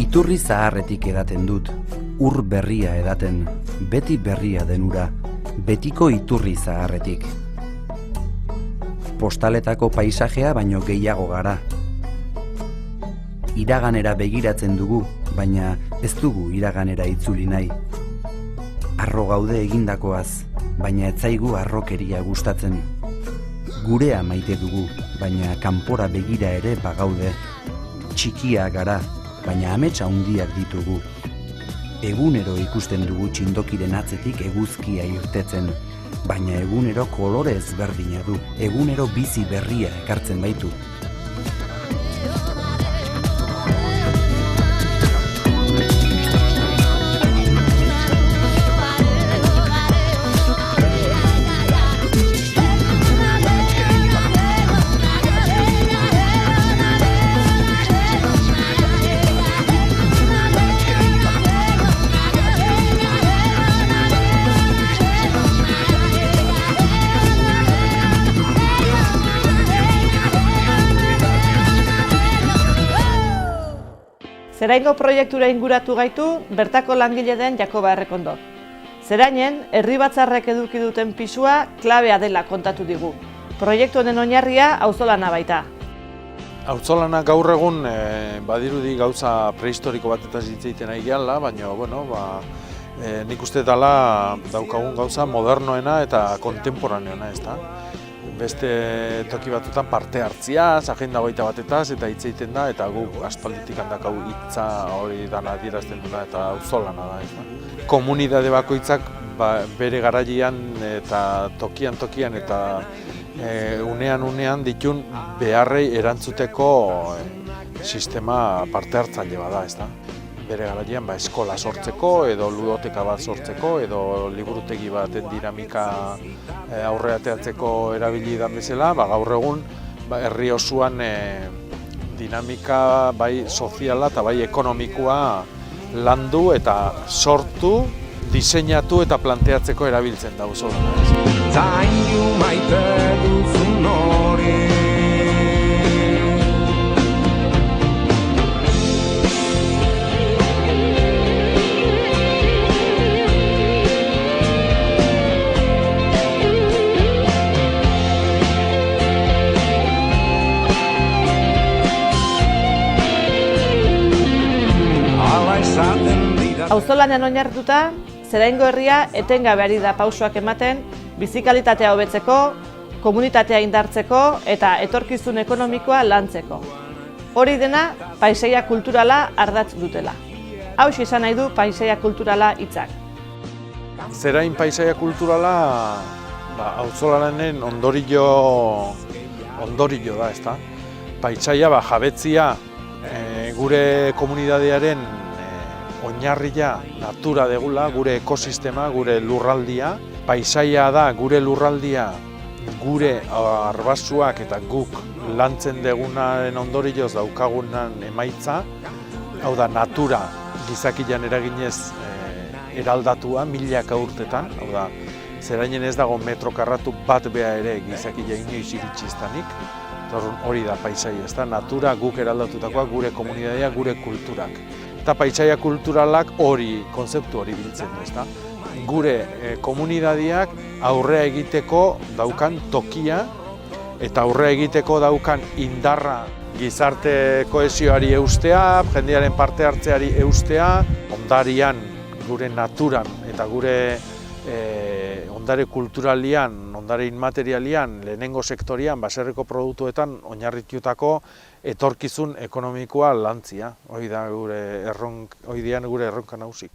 Iturri zaharretik edaten dut, ur berria edaten, beti berria den ura, betiko iturri zaharretik. Postaletako paisajea baino gehiago gara. Iraganera begiratzen dugu, baina ez dugu iraganera itzuli nahi. Harro gaude egindakoaz, baina ez zaigu harrokeria gustatzen. Gurea maite dugu, baina kanpora begira ere bagaude. Txikia gara, baina amets handiak ditugu. Egunero ikusten dugu txindokiren atzetik eguzkia irtetzen, baina egunero kolore ezberdina du, egunero bizi berria ekartzen baitu. Zeraingo proiektura inguratu gaitu bertako langile den Jakoba Errekondo. Zerainen, herri batzarrek eduki duten pisua klabea dela kontatu digu. Proiektu honen oinarria auzolana baita. Auzolana gaur egun badirudi gauza prehistoriko batetaz hitz egiten ari gehala, baina nik uste dela daukagun gauza modernoena eta kontemporaneoena, ezta? Beste toki batzutan parte hartziaz, agenda hogeita batetaz eta hitz egiten da, eta gu aspalditik handakau hitza hori dana adierazten duna eta auzolana da, ez? Komunidade bakoitzak bere garaian eta tokian eta unean ditun beharrei erantzuteko sistema parte hartzaile bada, ez da? Bere garaian eskola sortzeko, edo ludoteka bat sortzeko, edo liburutegi baten dinamika aurre ateatzeko erabili dan bezala, gaur egun herri osoan dinamika bai soziala eta bai ekonomikoa landu eta sortu, diseinatu eta planteatzeko erabiltzen da auzolana. Zaindu maite duzun hori. Auzolanean oinarrituta, Zeraingo herria etengabe ari da pausoak ematen, bizikalitatea hobetzeko, komunitatea indartzeko eta etorkizun ekonomikoa lantzeko. Hori dena, paisaia kulturala ardatz dutela. Hauxe izan nahi du paisaia kulturala hitzak. Zerain paisaia kulturala auzolanen ondorio da, ezta? Paisaia jabetzia gure komunitatearen oinarria natura degula, gure ekosistema, gure lurraldia. Paisaia da gure lurraldia, gure arbasuak eta guk lantzen degunaren ondorioz daukagunan emaitza. Hau da, natura gizakian eraginez eraldatua milaka urtetan. Hau da, Zerainen ez dago metro karratu bat bea ere gizakia inoiz iritsi iztanik. Hori da paisaia, ez da, natura guk eraldatutakoa, gure komunitatea, gure kulturak. Eta paisaia kulturalak konzeptu hori biltzen du, ezta? Gure komunitateak aurrea egiteko daukan tokia eta aurrea egiteko daukan indarra gizarte kohesioari eustea, jendearen parte hartzeari eustea, ondarian, gure naturan eta gure ondare kulturalian, ondare inmaterialian, lehenengo sektorian, baserriko produktuetan oinarritutako etorkizun ekonomikoa lantzia. Hori da gure erronka nausik.